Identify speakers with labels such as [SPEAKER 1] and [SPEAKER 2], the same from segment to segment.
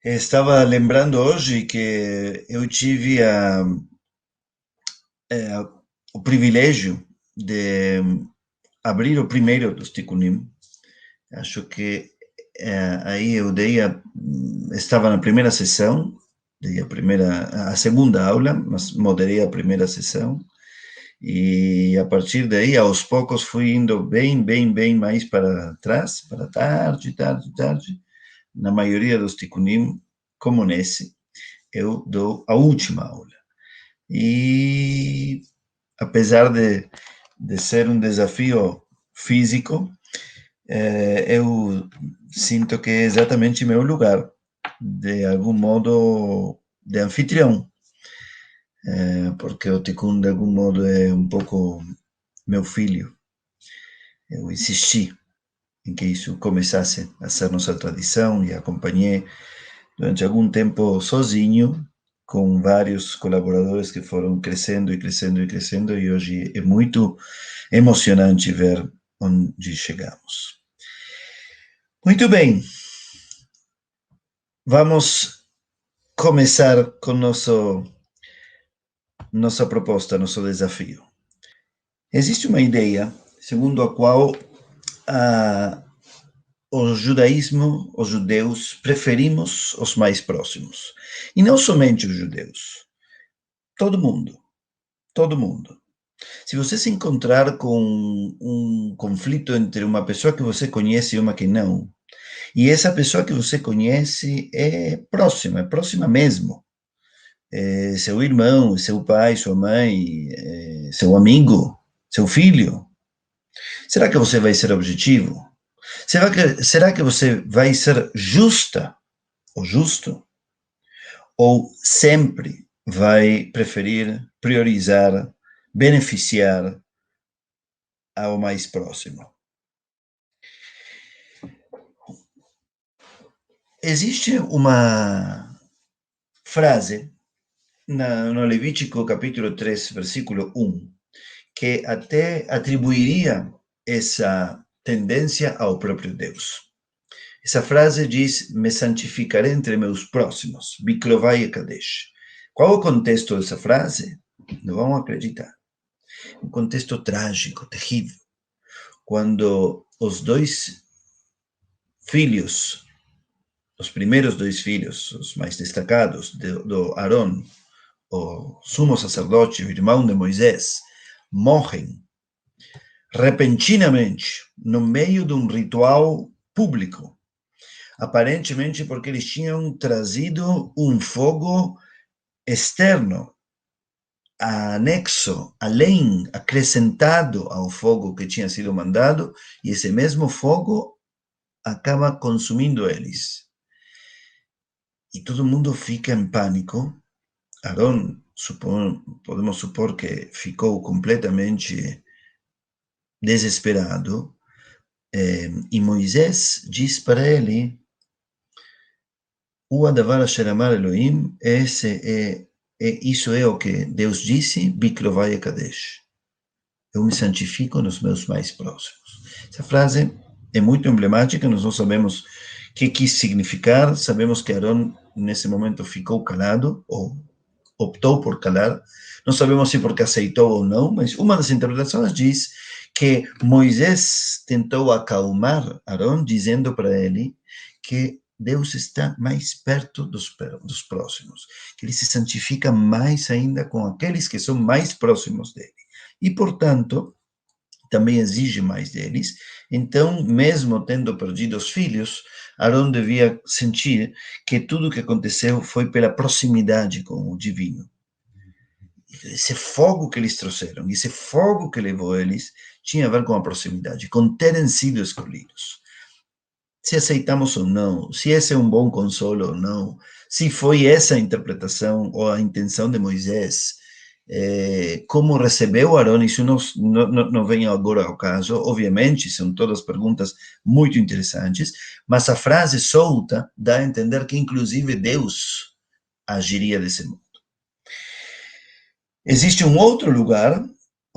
[SPEAKER 1] Estava lembrando hoje que eu tive eh, o privilégio de abrir o primeiro dos Tikkunim. Acho que aí estava na primeira sessão, dei a segunda aula, mas moderei a primeira sessão. E a partir daí, aos poucos, fui indo bem mais para trás, para tarde. Na maioria dos Tikkunim, como nesse, eu dou a última aula. E apesar de ser um desafio físico, eu sinto que é exatamente meu lugar, de algum modo, de anfitrião, porque o Tikkun, de algum modo, é um pouco meu filho. Eu insisti em que isso começasse a ser nossa tradição e acompanhei durante algum tempo sozinho, com vários colaboradores que foram crescendo, e hoje é muito emocionante ver onde chegamos. Muito bem, vamos começar com nossa proposta, nosso desafio. Existe uma ideia segundo a qual o judaísmo, os judeus, preferimos os mais próximos. E não somente os judeus, todo mundo. Se você se encontrar com um conflito entre uma pessoa que você conhece e uma que não, e essa pessoa que você conhece é próxima mesmo, é seu irmão, seu pai, sua mãe, seu amigo, seu filho, será que você vai ser objetivo? Será que você vai ser justa ou justo? Ou sempre vai preferir priorizar, beneficiar ao mais próximo? Existe uma frase no Levítico capítulo 3, versículo 1, que até atribuiria essa tendência ao próprio Deus. Essa frase diz: me santificarei entre meus próximos, Bikrovai e Kadesh. Qual o contexto dessa frase? Não vão acreditar. Um contexto trágico, terrível, quando os dois filhos, os primeiros dois filhos, os mais destacados, do Arão, o sumo sacerdote, o irmão de Moisés, morrem repentinamente no meio de um ritual público, aparentemente porque eles tinham trazido um fogo externo, anexo, além, acrescentado ao fogo que tinha sido mandado, e esse mesmo fogo acaba consumindo eles. E todo mundo fica em pânico. Arão, podemos supor que ficou completamente desesperado, e Moisés diz para ele: o adavar asher amar Elohim, isso é o que Deus disse, Bikrovai Kadesh. Eu me santifico nos meus mais próximos. Essa frase é muito emblemática, nós não sabemos o que quis significar, sabemos que Arão, nesse momento, ficou calado, ou optou por calar, não sabemos se porque aceitou ou não, mas uma das interpretações diz que Moisés tentou acalmar Arão, dizendo para ele que Deus está mais perto dos próximos, que ele se santifica mais ainda com aqueles que são mais próximos dele. E, portanto, também exige mais deles. Então, mesmo tendo perdido os filhos, Arão devia sentir que tudo o que aconteceu foi pela proximidade com o divino. Esse fogo que eles trouxeram, esse fogo que levou eles, tinha a ver com a proximidade, com terem sido escolhidos. Se aceitamos ou não, se esse é um bom consolo ou não, se foi essa a interpretação ou a intenção de Moisés, como recebeu Arão, isso não vem agora ao caso, obviamente, são todas perguntas muito interessantes, mas a frase solta dá a entender que inclusive Deus agiria desse modo. Existe um outro lugar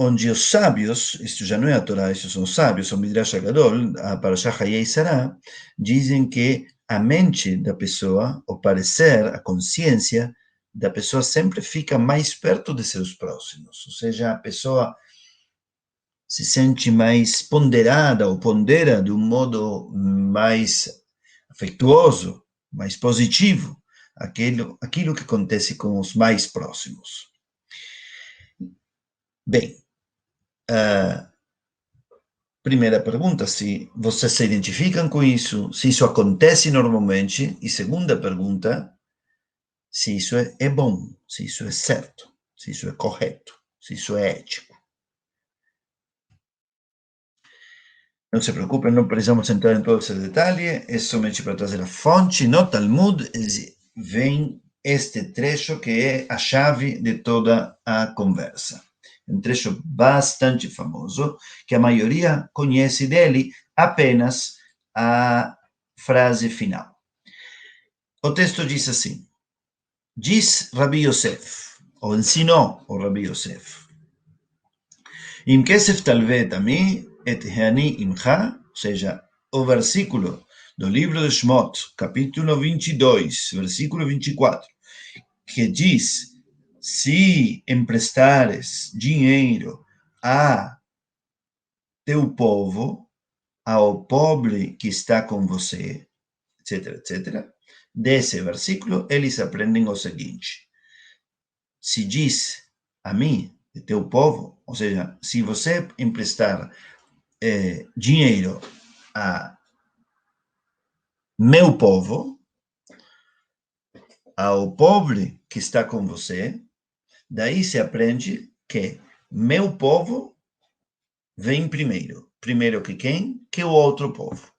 [SPEAKER 1] onde os sábios, isto já não é a Torá, isso são os sábios, o Midrash Agadol, a Parashá Hayei Sará, dizem que a mente da pessoa, o parecer, a consciência da pessoa sempre fica mais perto de seus próximos. Ou seja, a pessoa se sente mais ponderada ou pondera de um modo mais afetuoso, mais positivo, aquilo que acontece com os mais próximos. Bem, primeira pergunta, se vocês se identificam com isso, se isso acontece normalmente. E segunda pergunta, se isso é bom, se isso é certo, se isso é correto, se isso é ético. Não se preocupem, não precisamos entrar em todo esse detalhe, é somente para trazer a fonte. No Talmud vem este trecho que é a chave de toda a conversa. Um trecho bastante famoso, que a maioria conhece dele apenas a frase final. O texto diz assim: diz Rabi Yosef, ou ensinou o Rabi Yosef, Im kesef talvet ami et heani imcha, ou seja, o versículo do livro de Shmot, capítulo 22, versículo 24, que diz: se emprestares dinheiro a teu povo, ao pobre que está com você, etc., etc., desse versículo, eles aprendem o seguinte: se diz a mim, de teu povo, ou seja, se você emprestar dinheiro a meu povo, ao pobre que está com você, daí se aprende que meu povo vem primeiro. Primeiro que quem? Que o outro povo.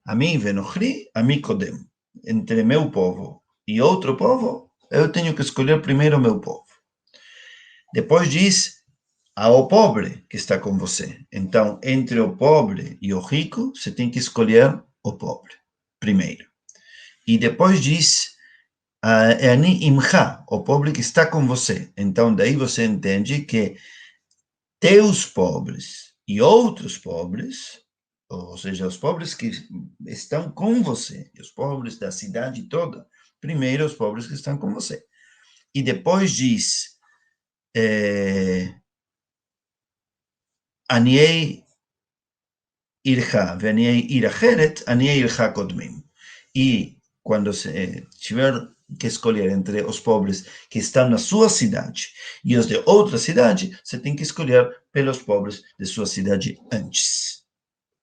[SPEAKER 1] A mim venochri, a mim kodem. Entre meu povo e outro povo, eu tenho que escolher primeiro o meu povo. Depois diz ao pobre que está com você. Então, entre o pobre e o rico, você tem que escolher o pobre primeiro. E depois diz Ani imcha, o pobre que está com você. Então, daí você entende que teus pobres e outros pobres, ou seja, os pobres que estão com você, e os pobres da cidade toda, primeiro os pobres que estão com você. E depois diz Aniei ircha, ve'aniei ir acheret, aniei ircha kodmim. E quando se tiver que escolher entre os pobres que estão na sua cidade e os de outra cidade, você tem que escolher pelos pobres de sua cidade antes.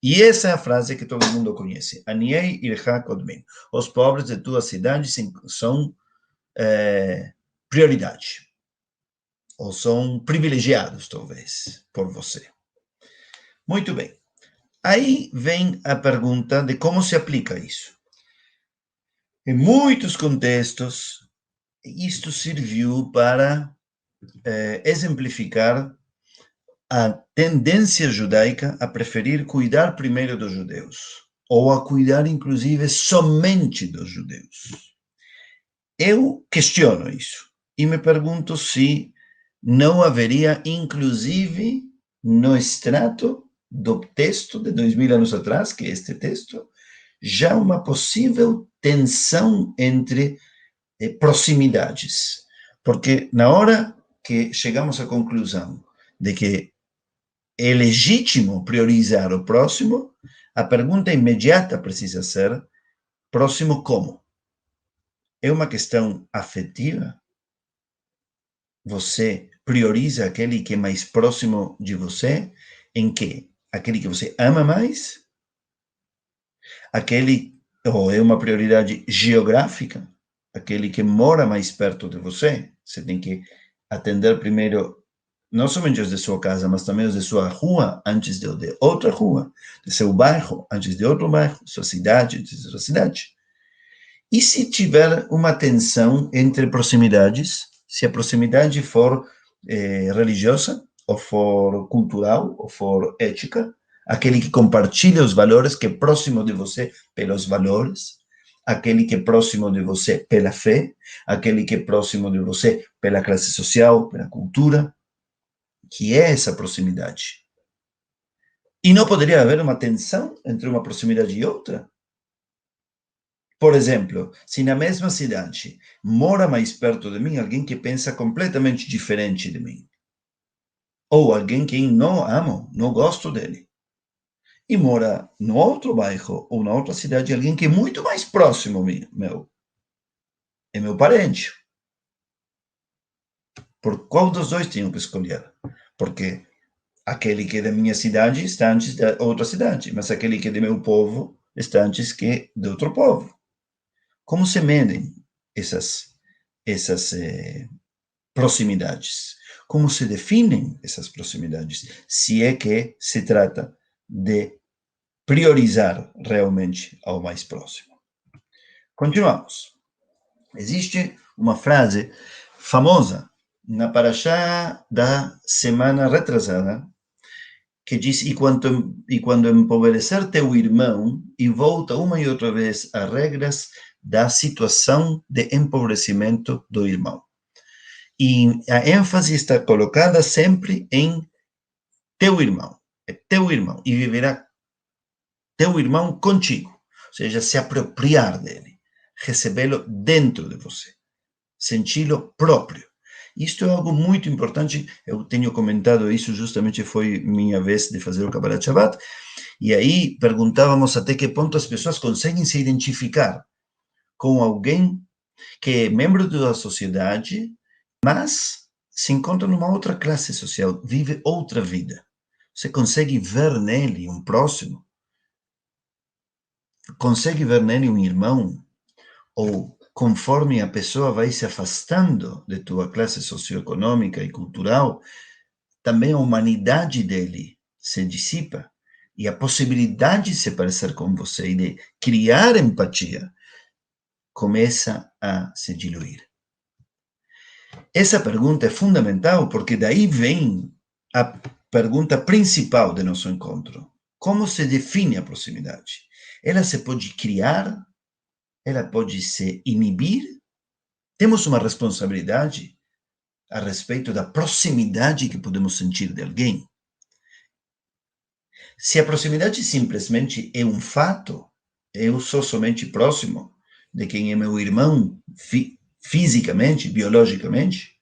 [SPEAKER 1] E essa é a frase que todo mundo conhece. Aniei ircha kodmim. Os pobres de tua cidade são prioridade. Ou são privilegiados, talvez, por você. Muito bem. Aí vem a pergunta de como se aplica isso. Em muitos contextos, isto serviu para exemplificar a tendência judaica a preferir cuidar primeiro dos judeus, ou a cuidar, inclusive, somente dos judeus. Eu questiono isso e me pergunto se não haveria, inclusive, no extrato do texto de 2000 anos atrás, que é este texto, já uma possível tensão entre proximidades. Porque na hora que chegamos à conclusão de que é legítimo priorizar o próximo, a pergunta imediata precisa ser: próximo como? É uma questão afetiva? Você prioriza aquele que é mais próximo de você? Em que? Aquele que você ama mais? Aquele, ou é uma prioridade geográfica? Aquele que mora mais perto de você? Você tem que atender primeiro não somente os de sua casa, mas também os de sua rua antes de outra rua, de seu bairro antes de outro bairro, sua cidade antes de sua cidade. E se tiver uma tensão entre proximidades, se a proximidade for religiosa, ou for cultural, ou for ética, aquele que compartilha os valores, que é próximo de você pelos valores, aquele que é próximo de você pela fé, aquele que é próximo de você pela classe social, pela cultura, que é essa proximidade. E não poderia haver uma tensão entre uma proximidade e outra? Por exemplo, se na mesma cidade mora mais perto de mim alguém que pensa completamente diferente de mim, ou alguém que não amo, não gosto dele, e mora no outro bairro ou na outra cidade alguém que é muito mais próximo meu, é meu parente. Por qual dos dois tenho que escolher? Porque aquele que é da minha cidade está antes da outra cidade, mas aquele que é do meu povo está antes que de outro povo. Como se medem essas proximidades? Como se definem essas proximidades? Se é que se trata de priorizar realmente ao mais próximo. Continuamos. Existe uma frase famosa na Parashá da semana retrasada, que diz, e quando empobrecer teu irmão, e volta uma e outra vez a regras da situação de empobrecimento do irmão. E a ênfase está colocada sempre em teu irmão, é teu irmão, e viverá teu irmão contigo, ou seja, se apropriar dele, recebê-lo dentro de você, senti-lo próprio. Isto é algo muito importante, eu tenho comentado isso, justamente foi minha vez de fazer o Kabbalat Shabbat, e aí perguntávamos até que ponto as pessoas conseguem se identificar com alguém que é membro da sociedade, mas se encontra numa outra classe social, vive outra vida. Você consegue ver nele um próximo? Consegue ver nele um irmão? Ou conforme a pessoa vai se afastando de tua classe socioeconômica e cultural, também a humanidade dele se dissipa e a possibilidade de se parecer com você e de criar empatia começa a se diluir. Essa pergunta é fundamental porque daí vem a pergunta principal do nosso encontro. Como se define a proximidade? Ela se pode criar? Ela pode se inibir? Temos uma responsabilidade a respeito da proximidade que podemos sentir de alguém? Se a proximidade simplesmente é um fato, eu sou somente próximo de quem é meu irmão fisicamente, biologicamente,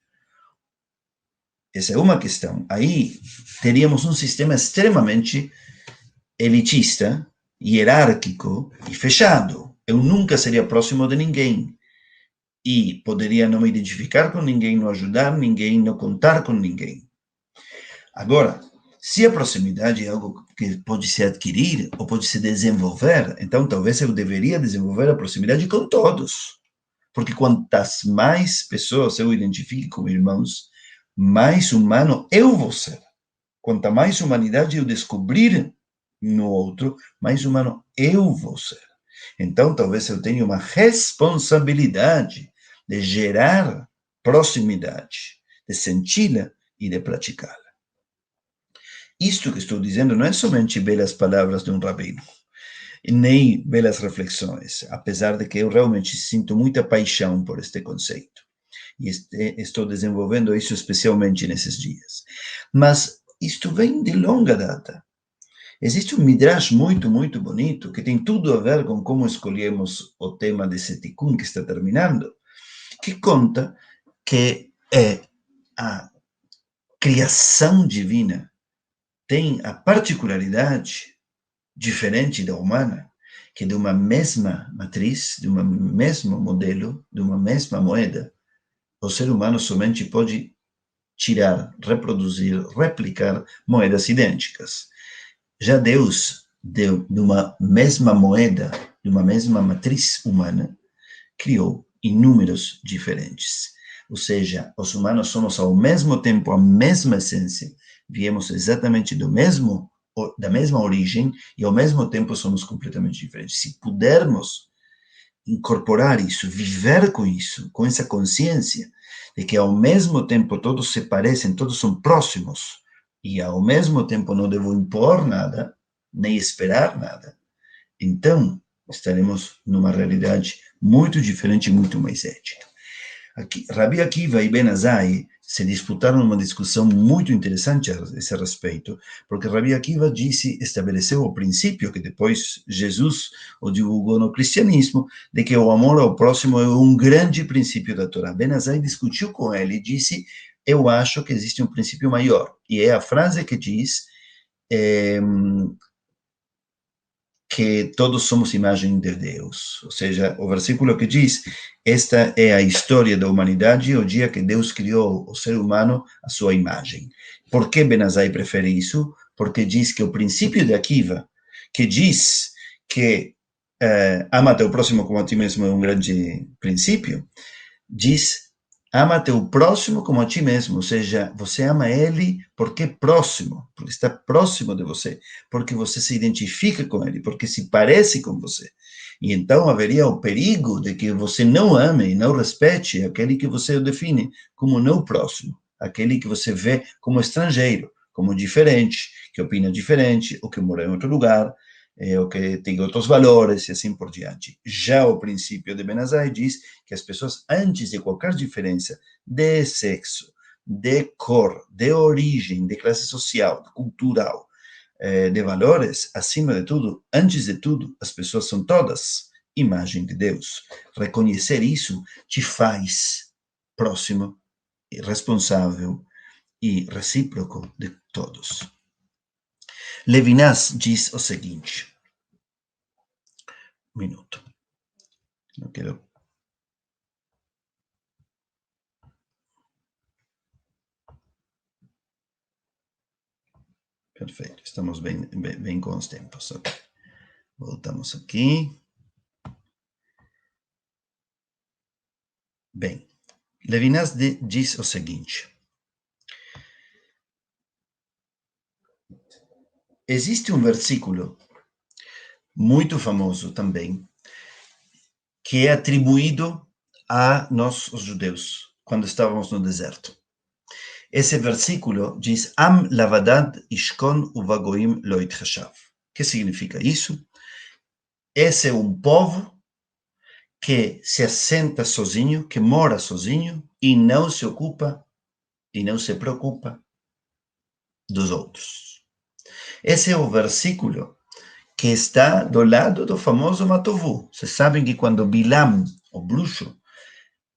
[SPEAKER 1] essa é uma questão. Aí teríamos um sistema extremamente elitista, hierárquico e fechado. Eu nunca seria próximo de ninguém. E poderia não me identificar com ninguém, não ajudar ninguém, não contar com ninguém. Agora, se a proximidade é algo que pode se adquirir ou pode se desenvolver, então talvez eu deveria desenvolver a proximidade com todos. Porque quantas mais pessoas eu identifique como irmãos, mais humano eu vou ser. Quanta mais humanidade eu descobrir no outro, mais humano eu vou ser. Então, talvez eu tenha uma responsabilidade de gerar proximidade, de senti-la e de praticá-la. Isto que estou dizendo não é somente belas palavras de um rabino, nem belas reflexões, apesar de que eu realmente sinto muita paixão por este conceito. E estou desenvolvendo isso especialmente nesses dias. Mas isto vem de longa data. Existe um midrash muito, muito bonito, que tem tudo a ver com como escolhemos o tema desse tikkun que está terminando, que conta que a criação divina tem a particularidade diferente da humana, que de uma mesma matriz, de um mesmo modelo, de uma mesma moeda, o ser humano somente pode tirar, reproduzir, replicar moedas idênticas. Já Deus, de uma mesma moeda, de uma mesma matriz humana, criou inúmeros diferentes. Ou seja, os humanos somos ao mesmo tempo a mesma essência, viemos exatamente da mesma origem e ao mesmo tempo somos completamente diferentes. Se pudermos incorporar isso, viver com isso, com essa consciência de que ao mesmo tempo todos se parecem, todos são próximos, e ao mesmo tempo não devo impor nada, nem esperar nada, então estaremos numa realidade muito diferente e muito mais ética. Aqui, Rabi Akiva Ibn Azai se disputaram uma discussão muito interessante a esse respeito, porque Rabi Akiva estabeleceu o princípio que depois Jesus o divulgou no cristianismo, de que o amor ao próximo é um grande princípio da Torá. Ben Azai discutiu com ele e disse: eu acho que existe um princípio maior, e é a frase que diz que todos somos imagem de Deus. Ou seja, o versículo que diz: esta é a história da humanidade, o dia que Deus criou o ser humano à sua imagem. Por que Ben Azai prefere isso? Porque diz que o princípio de Akiva, que diz que ama teu próximo como a ti mesmo, é um grande princípio, diz: ama teu próximo como a ti mesmo, ou seja, você ama ele porque é próximo, porque está próximo de você, porque você se identifica com ele, porque se parece com você. E então haveria o perigo de que você não ame e não respeite aquele que você define como não próximo, aquele que você vê como estrangeiro, como diferente, que opina diferente, ou que mora em outro lugar, ou que tem outros valores e assim por diante. Já o princípio de Ben Azai diz que as pessoas, antes de qualquer diferença de sexo, de cor, de origem, de classe social, cultural, de valores, acima de tudo, antes de tudo, as pessoas são todas imagem de Deus. Reconhecer isso te faz próximo, responsável e recíproco de todos. Levinas diz o seguinte, um minuto, não quero... Perfeito, estamos bem com os tempos. Okay. Voltamos aqui. Bem, Levinas diz o seguinte: existe um versículo muito famoso também, que é atribuído a nós, os judeus, quando estávamos no deserto. Esse versículo diz: Am lavadad ishkon uvagoim lo itchashav. O que significa isso? Esse é um povo que se assenta sozinho, que mora sozinho e não se ocupa e não se preocupa dos outros. Esse é o versículo que está do lado do famoso Matovu. Vocês sabem que quando Bilam, o bruxo,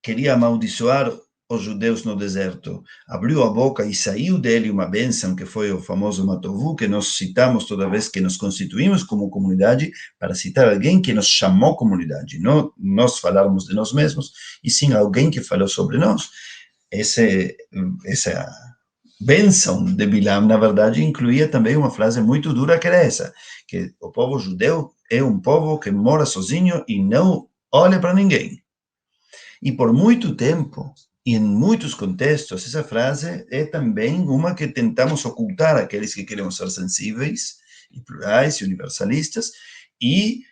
[SPEAKER 1] queria amaldiçoar os judeus no deserto, abriu a boca e saiu dele uma bênção, que foi o famoso Matovu, que nós citamos toda vez que nos constituímos como comunidade, para citar alguém que nos chamou comunidade, não nós falarmos de nós mesmos, e sim alguém que falou sobre nós. Essa bênção de Bilam, na verdade, incluía também uma frase muito dura, que era essa, que o povo judeu é um povo que mora sozinho e não olha para ninguém. E por muito tempo, e em muitos contextos, essa frase é também uma que tentamos ocultar aqueles que querem ser sensíveis, e plurais, e universalistas, e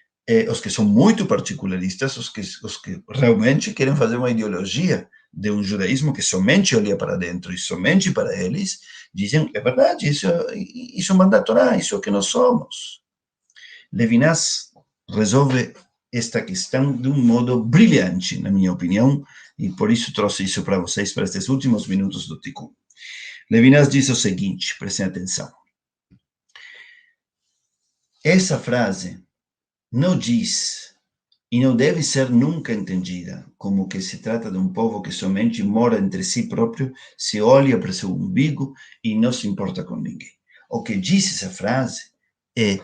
[SPEAKER 1] os que são muito particularistas, os que realmente querem fazer uma ideologia de um judaísmo que somente olha para dentro e somente para eles, dizem, é verdade, isso manda a Torá, isso é o que nós somos. Levinas resolve esta questão de um modo brilhante, na minha opinião, e por isso trouxe isso para vocês, para estes últimos minutos do Tikkun. Levinas diz o seguinte, prestem atenção. Essa frase não diz, e não deve ser nunca entendida, como que se trata de um povo que somente mora entre si próprio, se olha para seu umbigo e não se importa com ninguém. O que diz essa frase é: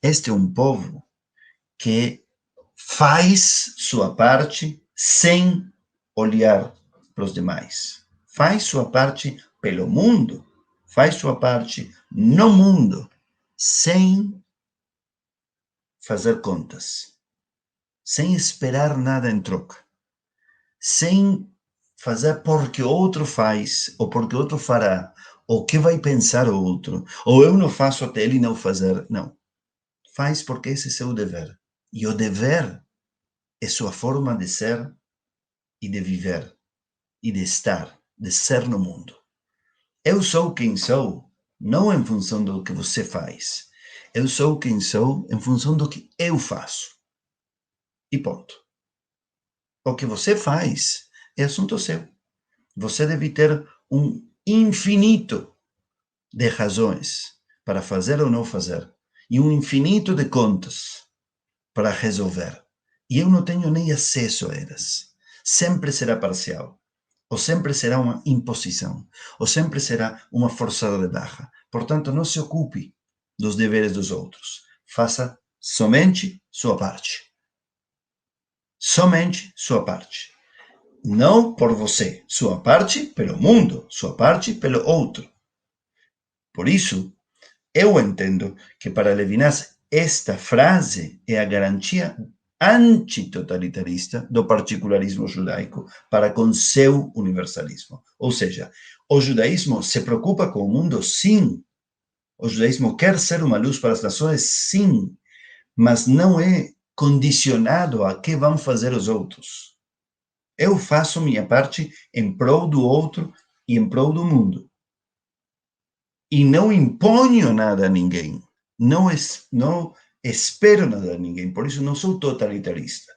[SPEAKER 1] este é um povo que faz sua parte sem olhar para os demais. Faz sua parte pelo mundo, faz sua parte no mundo, sem fazer contas, sem esperar nada em troca, sem fazer porque outro faz, ou porque outro fará, ou o que vai pensar o outro, ou eu não faço até ele não fazer. Não. Faz porque esse é seu dever. E o dever é sua forma de ser e de viver, e de estar, de ser no mundo. Eu sou quem sou, não em função do que você faz. Eu sou quem sou em função do que eu faço. E ponto. O que você faz é assunto seu. Você deve ter um infinito de razões para fazer ou não fazer, e um infinito de contas para resolver. E eu não tenho nem acesso a elas. Sempre será parcial, ou sempre será uma imposição, ou sempre será uma forçada de barra. Portanto, não se ocupe dos deveres dos outros. Faça somente sua parte. Somente sua parte. Não por você, sua parte pelo mundo, sua parte pelo outro. Por isso, eu entendo que para Levinas esta frase é a garantia antitotalitarista do particularismo judaico para com seu universalismo. Ou seja, o judaísmo se preocupa com o mundo, sim. O judaísmo quer ser uma luz para as nações, sim. Mas não é condicionado a que vão fazer os outros. Eu faço minha parte em prol do outro e em prol do mundo. E não imponho nada a ninguém. Não espero nada a ninguém. Por isso não sou totalitarista.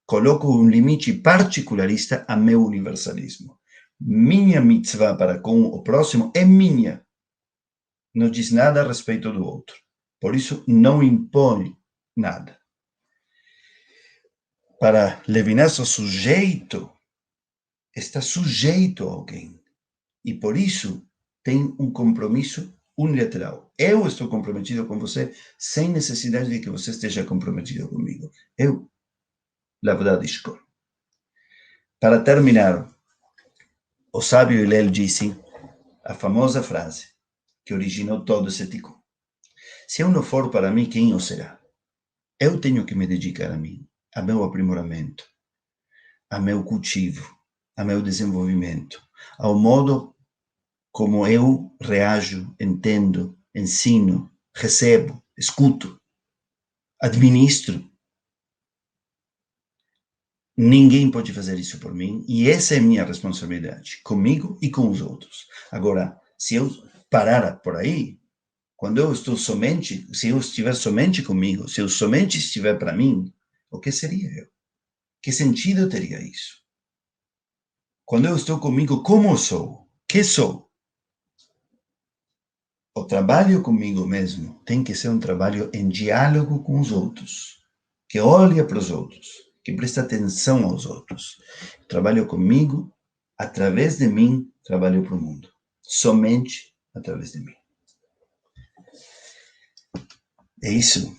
[SPEAKER 1] Coloco um limite particularista a meu universalismo. Minha mitzvah para com o próximo é minha. Não diz nada a respeito do outro. Por isso não impõe nada. Para Levinas, o sujeito está sujeito a alguém. E por isso tem um compromisso unilateral. Eu estou comprometido com você sem necessidade de que você esteja comprometido comigo. Eu, na verdade, escolho. Para terminar, o sábio Hillel disse a famosa frase que originou todo esse tikkun. Se eu não for para mim, quem o será? Eu tenho que me dedicar a mim, a meu aprimoramento, a meu cultivo, a meu desenvolvimento, ao modo como eu reajo, entendo, ensino, recebo, escuto, administro. Ninguém pode fazer isso por mim e essa é minha responsabilidade, comigo e com os outros. Agora, se eu parar por aí, quando eu estou somente, se eu estiver somente comigo, se eu somente estiver para mim, o que seria eu? Que sentido teria isso? Quando eu estou comigo, como sou? Que sou? O trabalho comigo mesmo tem que ser um trabalho em diálogo com os outros, que olha para os outros, que presta atenção aos outros. Trabalho comigo, através de mim, trabalho para o mundo. Somente através de mim. É isso.